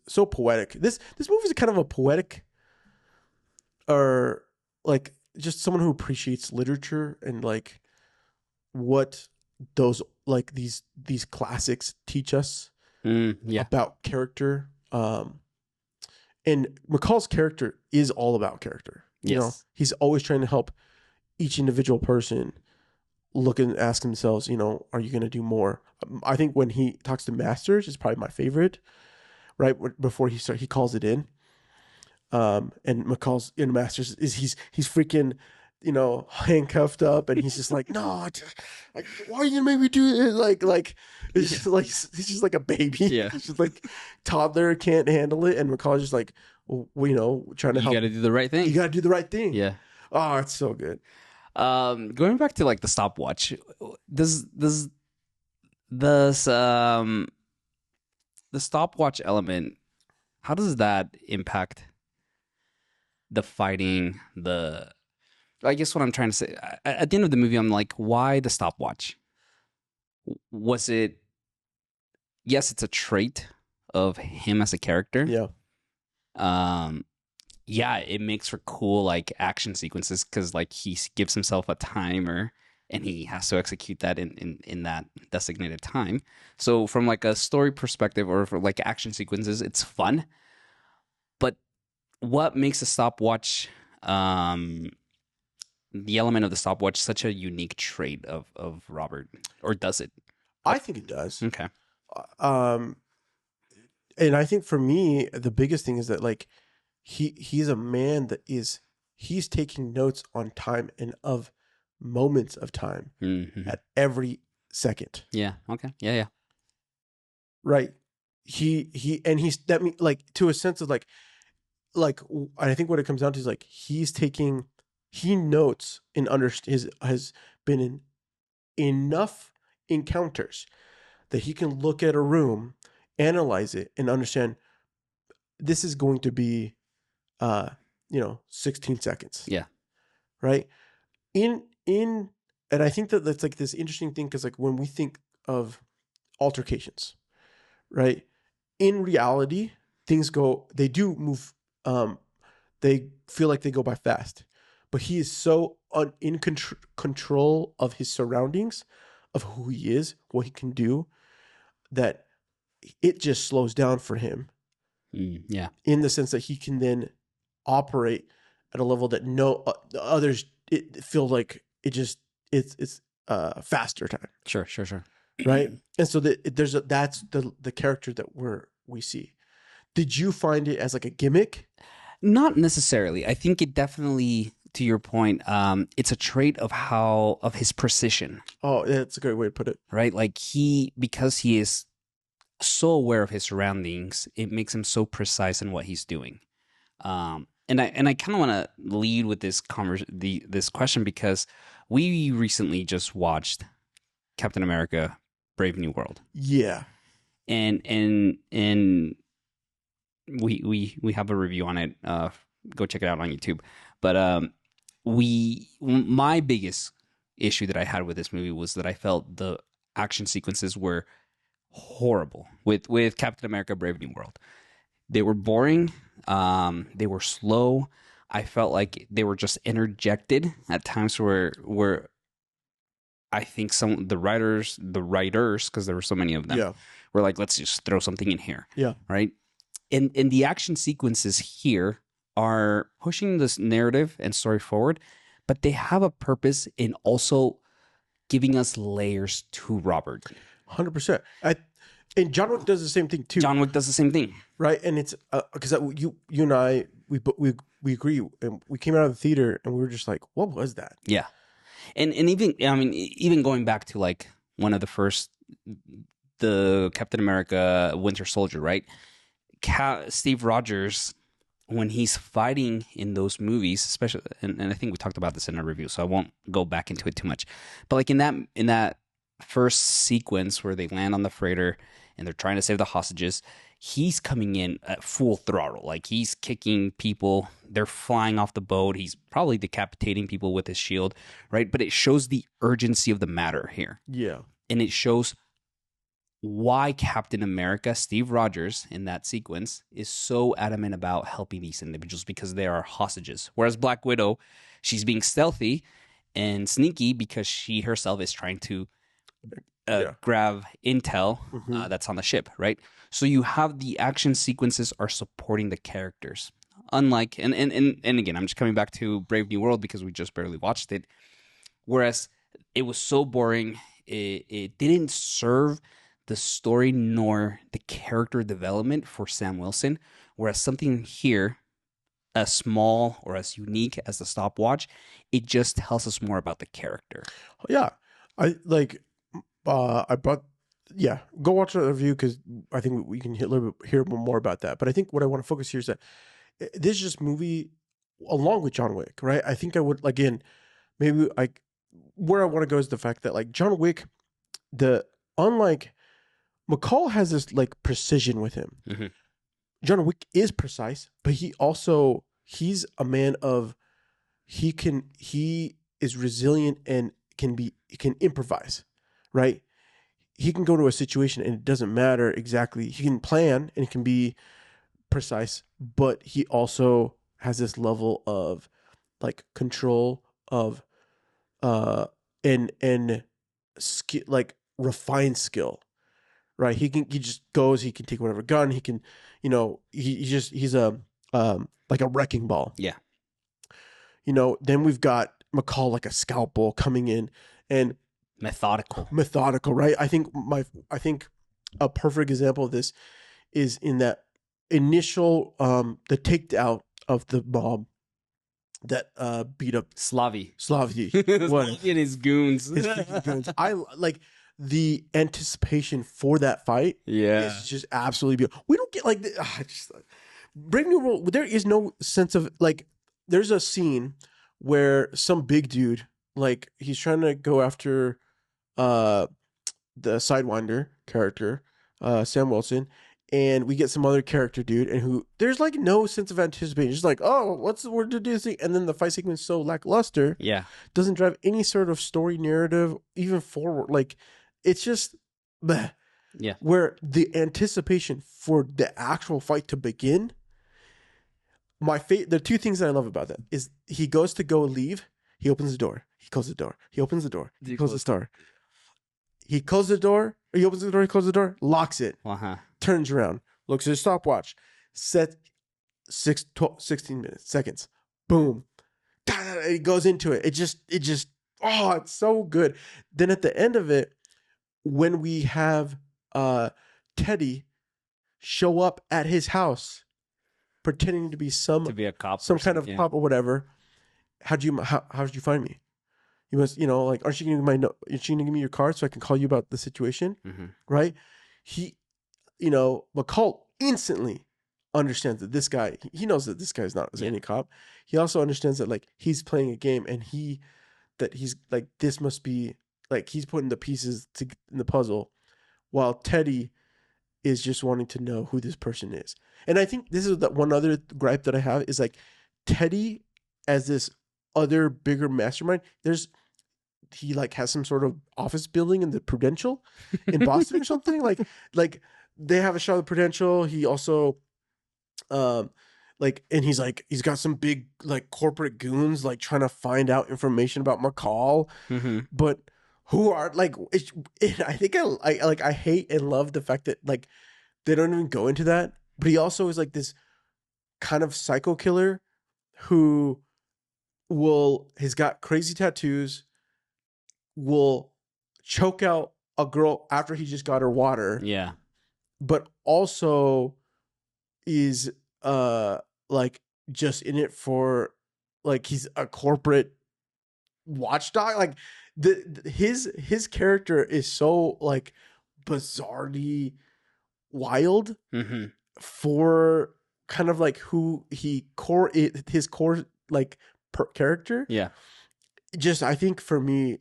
so poetic. This movie is kind of a poetic, or like just someone who appreciates literature and like what those like these classics teach us about character. And McCall's character is all about character. You know, he's always trying to help each individual person look and ask themselves, are you going to do more? I think when he talks to Masters is probably my favorite, right? Before he calls it in. And McCall's in Masters is he's freaking, handcuffed up, and he's just like, no, like, why are you gonna make me do it? Like it's just like he's just like a baby. Yeah, it's just like toddler can't handle it, and McCall's just like, trying to help. You got to do the right thing. You got to do the right thing. Yeah. Oh, it's so good. Going back to like the stopwatch, does the stopwatch element, how does that impact the fighting? I guess what I'm trying to say, at the end of the movie, I'm like, why the stopwatch? Was it? Yes, it's a trait of him as a character. Yeah. Yeah, it makes for cool like action sequences because like he gives himself a timer and he has to execute that in that designated time. So from like a story perspective or for like action sequences, it's fun. But what makes a stopwatch, the element of the stopwatch, such a unique trait of Robert, or does it? I think it does. Okay. And I think for me, the biggest thing is that like he's a man that he's taking notes on time and of moments of time at every second. Yeah. Okay. Yeah. Right. He's that mean like to a sense of like I think what it comes down to is like he notes and has been in enough encounters that he can look at a room, analyze it, and understand this is going to be 16 seconds. Yeah. Right. And I think that's like this interesting thing because like when we think of altercations, right? In reality, they do move. They feel like they go by fast, but he is so in control of his surroundings, of who he is, what he can do, that it just slows down for him. Yeah. In the sense that he can then operate at a level that no others it feel like it's faster time. Sure. Right. And so that's the character that we see. Did you find it as like a gimmick? Not necessarily. I think it definitely, to your point, it's a trait of his precision. Oh, that's a great way to put it. Right? Like because he is so aware of his surroundings, it makes him so precise in what he's doing. And I kind of want to lead with this this question because we recently just watched Captain America: Brave New World. Yeah. And we have a review on it. Go check it out on YouTube. But my biggest issue that I had with this movie was that I felt the action sequences were horrible with Captain America: Brave New World. They were boring. They were slow. I felt like they were just interjected at times where I think the writers, because there were so many of them, were like, let's just throw something in here. Yeah. Right. And the action sequences here are pushing this narrative and story forward, but they have a purpose in also giving us layers to Robert. 100%. And John Wick does the same thing too. John Wick does the same thing, right? And it's because you and I we agree, and we came out of the theater and we were just like, what was that? Yeah, and even even going back to like one of the first, the Captain America Winter Soldier, right? Steve Rogers, when he's fighting in those movies, especially, and I think we talked about this in our review, so I won't go back into it too much. But like in that first sequence where they land on the freighter and they're trying to save the hostages, he's coming in at full throttle. Like he's kicking people, they're flying off the boat. He's probably decapitating people with his shield, right? But it shows the urgency of the matter here. Yeah. And it shows why Captain America, Steve Rogers, in that sequence, is so adamant about helping these individuals, because they are hostages. Whereas Black Widow, she's being stealthy and sneaky because she herself is trying to grab intel that's on the ship, right? So you have the action sequences are supporting the characters. Unlike, and again, I'm just coming back to Brave New World because we just barely watched it. Whereas it was so boring, it didn't serve the story nor the character development for Sam Wilson. Whereas something here, as small or as unique as the stopwatch, it just tells us more about the character. Yeah. I brought, go watch the review because I think we can hear more about that. But I think what I want to focus here is that this is just movie along with John Wick, right? I think I would, again, maybe where I want to go is the fact that like John Wick, unlike McCall has this like precision with him. Mm-hmm. John Wick is precise, but he's a man of, he is resilient and can improvise, right? He can go to a situation and it doesn't matter exactly. He can plan and it can be precise, but he also has this level of like control of and skill, like refined skill. Right, he just goes. He can take whatever gun he can, he's a like a wrecking ball. Yeah, Then we've got McCall like a scalpel coming in and methodical, right? I think a perfect example of this is in that initial the takedown of the mob that beat up Slavy Slavy and his goons. I like the anticipation for that fight. Is just absolutely beautiful. We don't get like Brave New World. There is no sense of like. There's a scene where some big dude, like he's trying to go after the Sidewinder character, Sam Wilson, and we get some other character dude, and who there's like no sense of anticipation. Just like, oh, what's the word to do this thing? And then the fight sequence is so lackluster. Yeah, doesn't drive any sort of story narrative even forward. Like it's just bleh. Yeah. Where the anticipation for the actual fight to begin. The two things that I love about that is he goes to go leave, he opens the door, he closes the door, he opens the door, he closes the door. He closes the door, he opens the door, he closes the door, locks it, turns around, looks at his stopwatch, set 16 seconds, boom. He goes into it. It just, it's so good. Then at the end of it, when we have Teddy show up at his house, pretending to be a cop, some kind of cop or whatever. How did you find me? You must, like, aren't you gonna give me your card so I can call you about the situation? Mm-hmm. Right? He, McCall instantly understands that this guy, he knows that this guy is not any cop. He also understands that like he's playing a game and he's like, this must be like he's putting the pieces in the puzzle, while Teddy is just wanting to know who this person is. And I think this is the one other gripe that I have is like Teddy as this other bigger mastermind. He like has some sort of office building in the Prudential in Boston or something. Like they have a shot of the Prudential. He also, and he's got some big like corporate goons like trying to find out information about McCall, but who are like, I think I hate and love the fact that like they don't even go into that. But he also is like this kind of psycho killer who he's got crazy tattoos, will choke out a girl after he just got her water. Yeah. But also is like just in it for like he's a corporate watchdog. Like his character is so like bizarrely wild for kind of like who his core like character. Yeah. Just I think for me,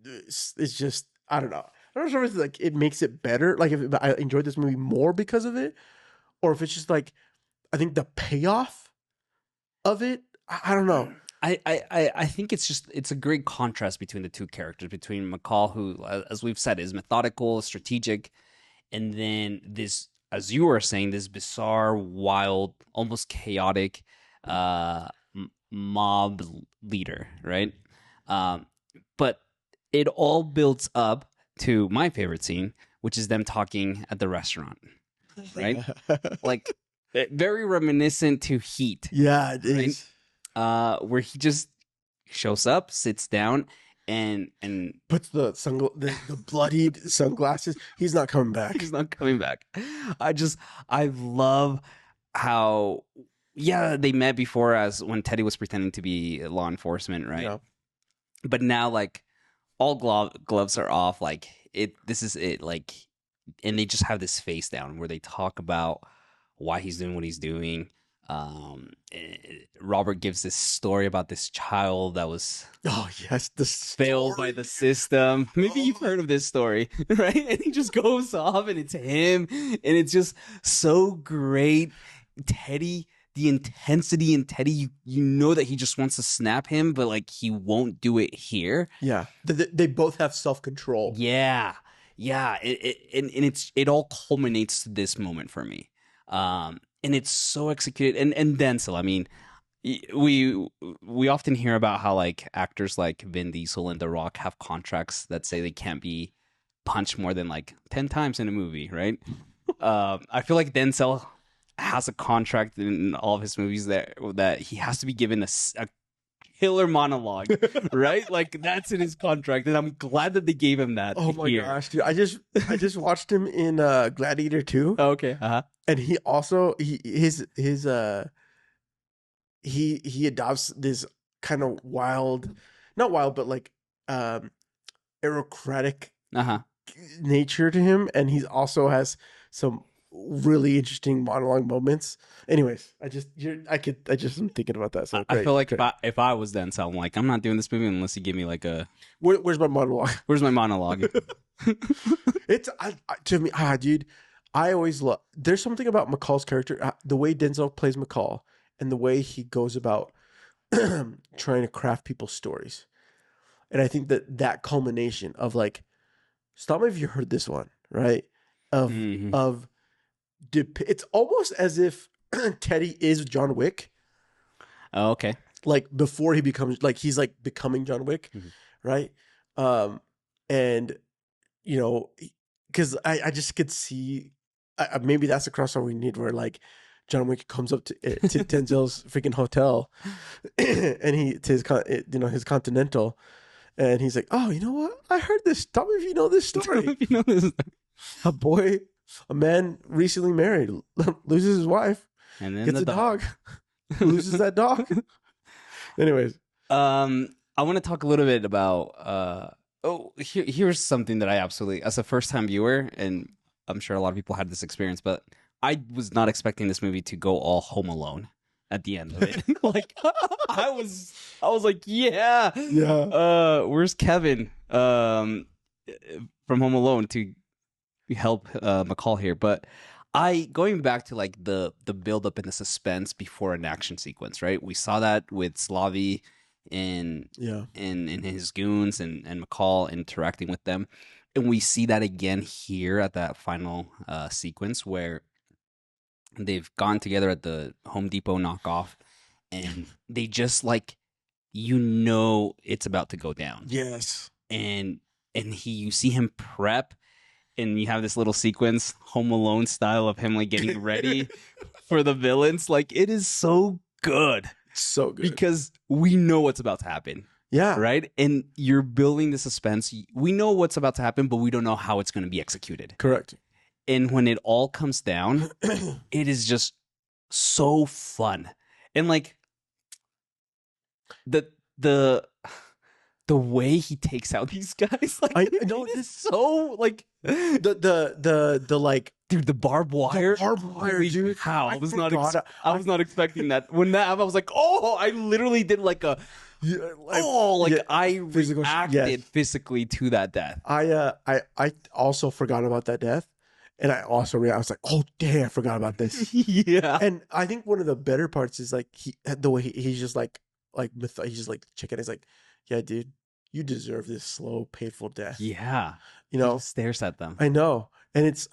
it's just I don't know. I'm not sure if it's like it makes it better. Like if I enjoyed this movie more because of it, or if it's just like I think the payoff of it. I don't know. I think it's a great contrast between the two characters, between McCall, who, as we've said, is methodical, strategic, and then this, as you were saying, this bizarre, wild, almost chaotic mob leader, right? But it all builds up to my favorite scene, which is them talking at the restaurant, right? Like very reminiscent to Heat. Yeah, it is. Where he just shows up, sits down, and puts the bloodied sunglasses. He's not coming back. He's not coming back. I love how they met before as when Teddy was pretending to be law enforcement, right? Yeah. But now like all gloves are off. Like this is it. Like, and they just have this face down where they talk about why he's doing what he's doing. Robert gives this story about this child that was failed by the system. Maybe you've heard of this story, right? And he just goes off and it's him, and it's just so great. Teddy, the intensity in Teddy, you know that he just wants to snap him, but like he won't do it here. Yeah, they both have self-control. Yeah. It all culminates to this moment for me. And it's so executed. And Denzel, I mean, we often hear about how like actors like Vin Diesel and The Rock have contracts that say they can't be punched more than like 10 times in a movie, right? I feel like Denzel has a contract in all of his movies that he has to be given a killer monologue, right? Like that's in his contract, and I'm glad that they gave him that. Oh my gosh, dude! I just watched him in Gladiator 2. Oh, okay, and he also he adopts this kind of not wild, but like aristocratic nature to him, and he also has some really interesting monologue moments. Anyways, I just am thinking about that. So I feel like if I was Denzel, I'm like, I'm not doing this movie unless you give me like a where's my monologue? Where's my monologue? It's to me, dude. I always love. There's something about McCall's character, the way Denzel plays McCall, and the way he goes about trying to craft people's stories. And I think that culmination of like, stop me if you heard this one, right? Of it's almost as if Teddy is John Wick. Oh, okay. Like before he becomes like he's like becoming John Wick, right? And you know, because I just could see maybe that's the crossover we need, where like John Wick comes up to Denzel's freaking hotel, and his Continental, and he's like, "Oh, you know what? I heard this. Tell me if you know this story. If you know this." A man recently married, loses his wife, and then gets a dog, loses that dog. Anyways, I want to talk a little bit about. Here's something that I absolutely, as a first-time viewer, and I'm sure a lot of people had this experience, but I was not expecting this movie to go all Home Alone at the end of it. Like, I was like, yeah. Where's Kevin from Home Alone to help McCall here? But going back to like the build up and the suspense before an action sequence, right? We saw that with Slavi in his goons and McCall interacting with them, and we see that again here at that final sequence where they've gone together at the Home Depot knockoff, and they just like, it's about to go down. Yes. And you see him prep, and you have this little sequence, Home Alone style, of him like getting ready for the villains. Like, it is so good. So good. Because we know what's about to happen. Yeah. Right? And you're building the suspense. We know what's about to happen, but we don't know how it's going to be executed. Correct. And when it all comes down, it is just so fun. And like the the way he takes out these guys, like I know it is this so like the like dude, the barbed wire. the barbed wire, dude. How I was not I was not expecting that. When that happened, I was like, oh, I literally did like a I reacted physically to that death. I also forgot about that death. And I was like, oh damn, I forgot about this. Yeah. And I think one of the better parts is like the way he's just like he's just like checking. He's like, yeah, dude, you deserve this slow, painful death. Yeah. You know, he just stares at them. I know, and it's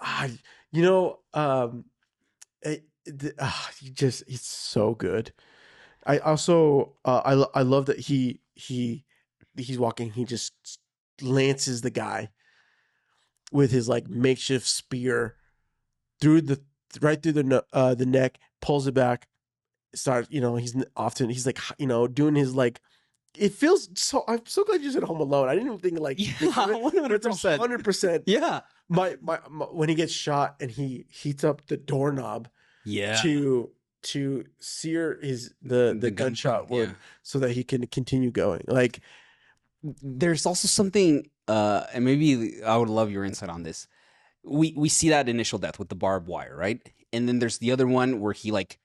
he's so good. I also I love that he's walking. He just lances the guy with his like makeshift spear right through the neck, pulls it back, starts, he's like, doing his like, it feels so, I'm so glad you said Home Alone. I didn't even think like, 100%. 100%. Yeah. My, when he gets shot and he heats up the doorknob to sear the gunshot wound so that he can continue going. Like, there's also something, and maybe I would love your insight on this. We see that initial death with the barbed wire, right? And then there's the other one where he like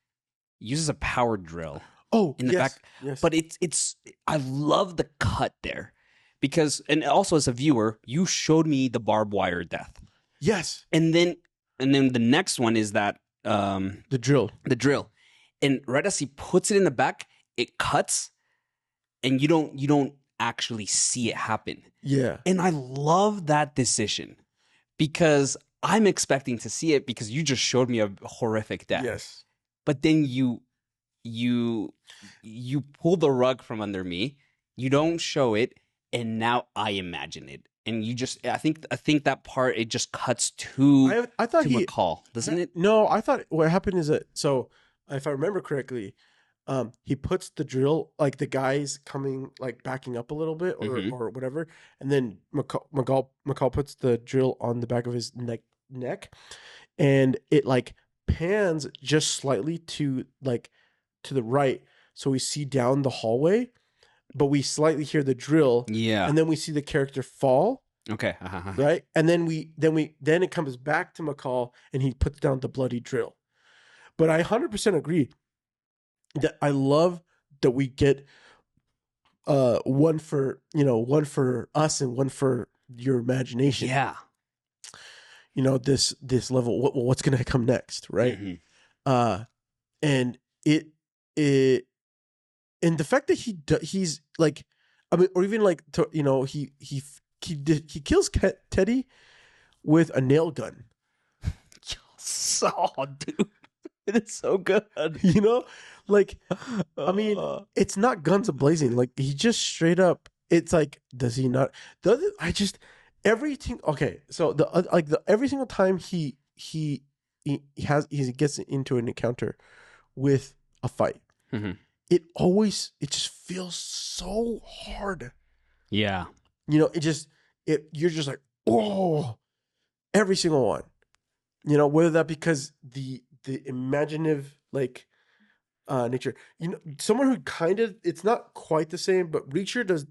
uses a power drill. In the back. Yes. But it's I love the cut there because, and also as a viewer, you showed me the barbed wire death. Yes. And then the next one is that the drill. And right as he puts it in the back, it cuts, and you don't actually see it happen. Yeah. And I love that decision because I'm expecting to see it because you just showed me a horrific death. Yes. But then you pull the rug from under me. You don't show it, and now I imagine it. And you just, I think that part, it just cuts to I thought to McCall, doesn't it? No, I thought what happened is that, so if I remember correctly, he puts the drill, like the guy's coming, like backing up a little bit or whatever, and then McCall puts the drill on the back of his neck, and it like pans just slightly to the right, so we see down the hallway, but we slightly hear the drill, and then we see the character fall. Okay, right, and then it comes back to McCall, and he puts down the bloody drill. But I 100% agree that I love that we get one for us and one for your imagination. Yeah. This level, what's going to come next, right? Mm-hmm. And it and the fact that he's like, I mean, or even like, he kills Teddy with a nail gun. So, dude, it is so good. Like, I mean, it's not guns a-blazing. Like, he just straight up, it's like, does he not? Everything. Okay, so every single time he gets into an encounter with a fight, it just feels so hard. Yeah. You're just like, oh, every single one. Whether that because the imaginative nature. Someone who kind of, it's not quite the same, but Reacher the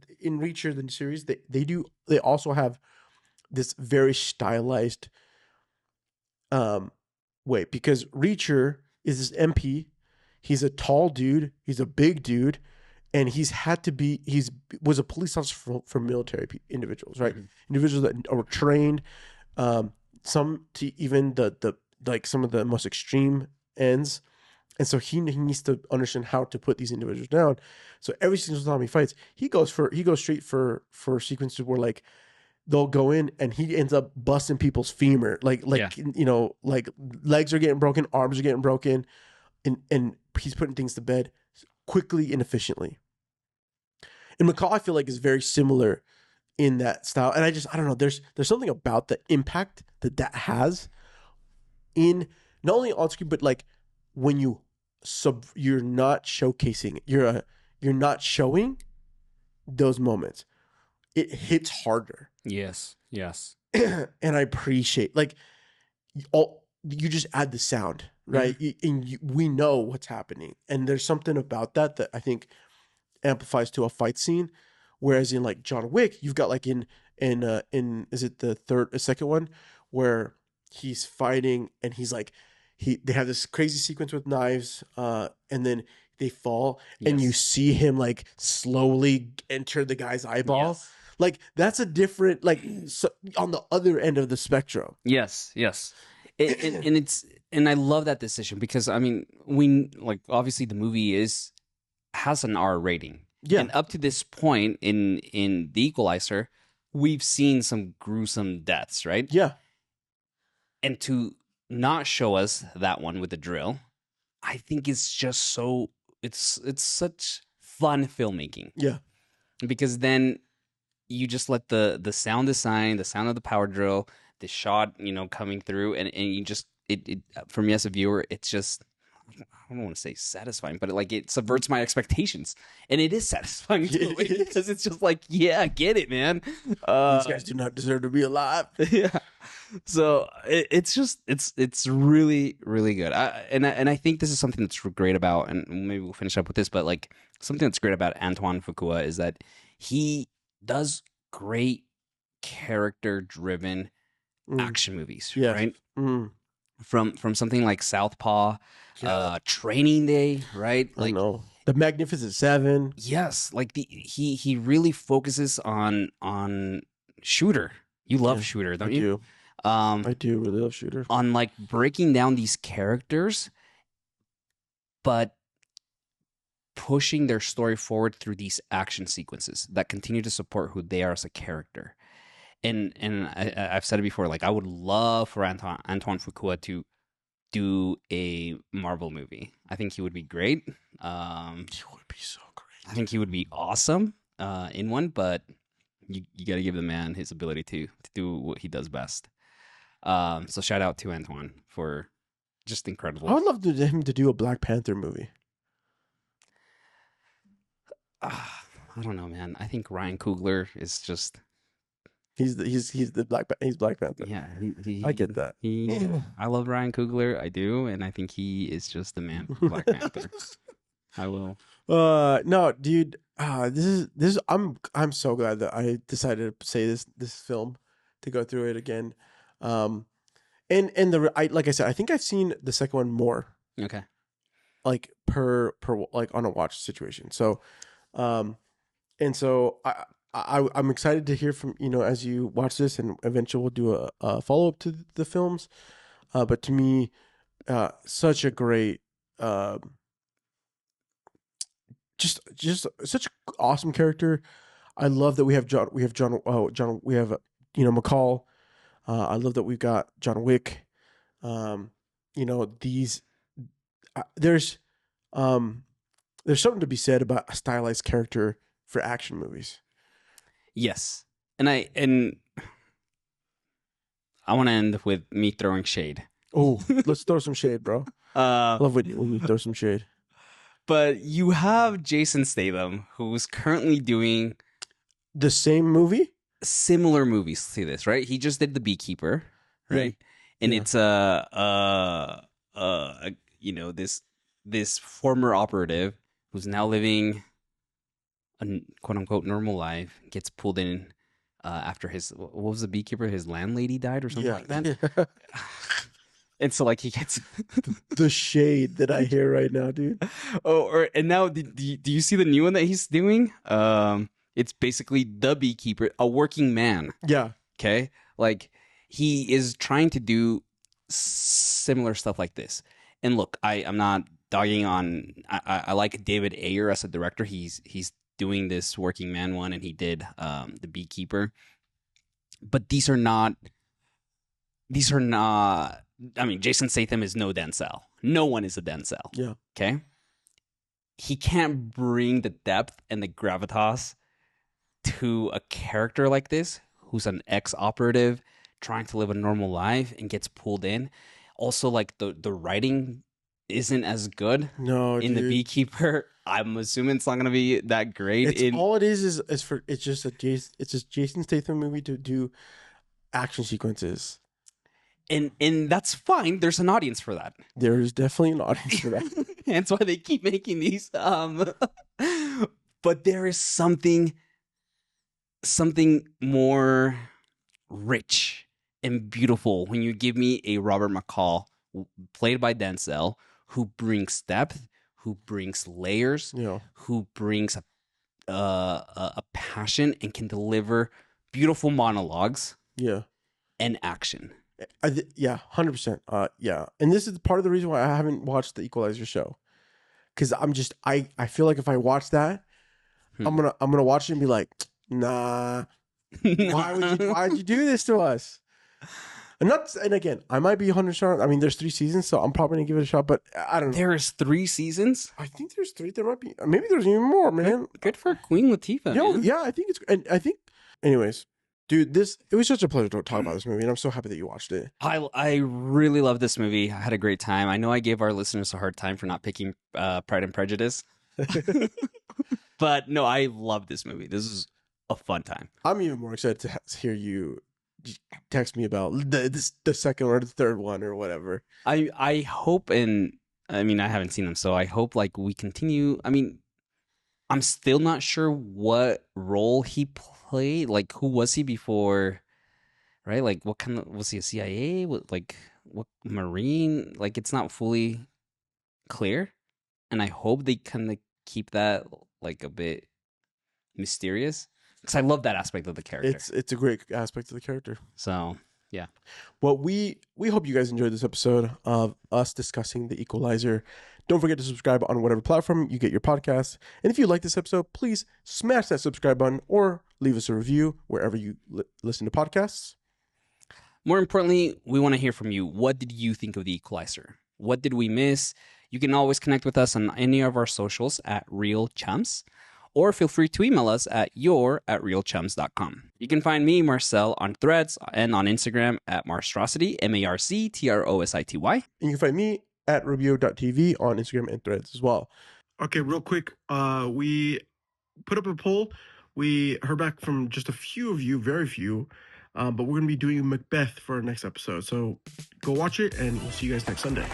series, they also have this very stylized way, because Reacher is this MP. He's a tall dude. He's a big dude, and he was a police officer for military individuals, right? Mm-hmm. Individuals that were trained, some to even the some of the most extreme ends. And so he needs to understand how to put these individuals down. So every single time he fights, he goes straight for sequences where like they'll go in and he ends up busting people's femur, like legs are getting broken, arms are getting broken, and he's putting things to bed quickly and efficiently. And McCall, I feel like, is very similar in that style. And I don't know. There's something about the impact that has in not only on screen, but like when you're not showcasing, you're not showing those moments. It hits harder. Yes. And I appreciate, like, you just add the sound, right? Mm-hmm. And we know what's happening. And there's something about that I think amplifies to a fight scene Whereas in like John Wick, you've got like in is it the second one where he's fighting and he's like they have this crazy sequence with knives, and then they fall and you see him like slowly enter the guy's eyeball. Yes. Like that's a different so on the other end of the spectrum. Yes. And I love that decision because I mean obviously the movie has an R rating. Yeah. And up to this point in The Equalizer, we've seen some gruesome deaths, right? Yeah. And to not show us that one with the drill, I think it's just so it's such fun filmmaking. Yeah. Because then you just let the sound design, the sound of the power drill, the shot, coming through, and you just it for me as a viewer, it's just, I don't want to say satisfying, but it subverts my expectations, and it is satisfying because it's just like, yeah, get it, man. These guys do not deserve to be alive. Yeah. So it's just it's really, really good. And I think this is something that's great about, and maybe we'll finish up with this, but like something that's great about Antoine Fuqua is that he does great character-driven action movies, right? From something like Southpaw, Training Day, right? Like The Magnificent Seven. Yes, like he really focuses on Shooter. You love Shooter, don't you? I do really love Shooter. On like breaking down these characters, but pushing their story forward through these action sequences that continue to support who they are as a character. And I've said it before, like I would love for Antoine Fuqua to do a Marvel movie. I think he would be great. He would be so great. I think he would be awesome in one, but you got to give the man his ability to do what he does best. So shout out to Antoine for just incredible. I would love him to do a Black Panther movie. I don't know, man. I think Ryan Coogler is just he's Black Panther. Yeah, I get that. I love Ryan Coogler, I do, and I think he is just the man for Black Panther. I will. No, dude. This is. I'm so glad that I decided to say this film to go through it again. And like I said, I think I've seen the second one more. Okay. Like per like on a watch situation. So, and so I'm excited to hear from as you watch this, and eventually we'll do a follow up to the films. But to me, such a great, just such an awesome character. I love that we have John McCall. I love that we've got John Wick. There's something to be said about a stylized character for action movies. Yes. And I want to end with me throwing shade. Oh, let's throw some shade, bro. I love when you throw some shade. But you have Jason Statham, who's currently doing the same movie? Similar movies to this, right? He just did The Beekeeper, right? Yeah. And it's this former operative who's now living a quote unquote normal life, gets pulled in after what was The Beekeeper? His landlady died or something like that. And so like he gets the shade that I hear right now, dude. And now do you see the new one that he's doing? It's basically The Beekeeper, a working man. Yeah. Okay. Like he is trying to do similar stuff like this. And look, I'm not dogging on. I like David Ayer as a director. He's doing this working man one, and he did The Beekeeper. But these are not. I mean, Jason Statham is no Denzel. No one is a Denzel. Yeah. Okay. He can't bring the depth and the gravitas to a character like this, who's an ex-operative trying to live a normal life and gets pulled in. Also, like the writing isn't as good. No, in dude. The Beekeeper. I'm assuming it's not going to be that great. All it is just Jason Statham movie to do action sequences. And that's fine. There's an audience for that. There's definitely an audience for that. That's why they keep making these. But there is something something more rich and beautiful when you give me a Robert McCall played by Denzel who brings depth, who brings layers, who brings a passion and can deliver beautiful monologues. Yeah. And action. 100%. Yeah. And this is part of the reason why I haven't watched the Equalizer show. Because I feel like if I watch that, I'm gonna watch it and be like, nah, why'd you do this to us? And again, I might be 100%. I mean, there's 3 seasons, so I'm probably gonna give it a shot. But I don't know. There's 3 seasons. I think there's 3. There might be. Maybe there's even more, man. Good for Queen Latifah. Man. Yeah, I think it's. And I think. Anyways, dude, it was such a pleasure to talk about this movie, and I'm so happy that you watched it. I really love this movie. I had a great time. I know I gave our listeners a hard time for not picking Pride and Prejudice, but no, I love this movie. This is a fun time. I'm even more excited to hear you text me about the second or the third one or whatever. I hope, and I mean, I haven't seen them, so I hope like we continue. I mean, I'm still not sure what role he played. Like, who was he before? Right? Like, what kind of was he? A CIA? Like, what Marine? Like, it's not fully clear, and I hope they kind of keep that like a bit mysterious because I love that aspect of the character. It's a great aspect of the character. So yeah. Well, we hope you guys enjoyed this episode of us discussing the Equalizer. Don't forget to subscribe on whatever platform you get your podcasts. And if you like this episode, please smash that subscribe button or leave us a review wherever you listen to podcasts. More importantly, we want to hear from you. What did you think of the Equalizer? What did we miss? You can always connect with us on any of our socials at Real Chums, or feel free to email us at your@realchums.com. You can find me, Marcel, on Threads and on Instagram at Marstrosity, MARCTROSITY. And you can find me at Rubio.tv on Instagram and Threads as well. Okay, real quick, we put up a poll. We heard back from just a few of you, very few, but we're going to be doing Macbeth for our next episode. So go watch it, and we'll see you guys next Sunday.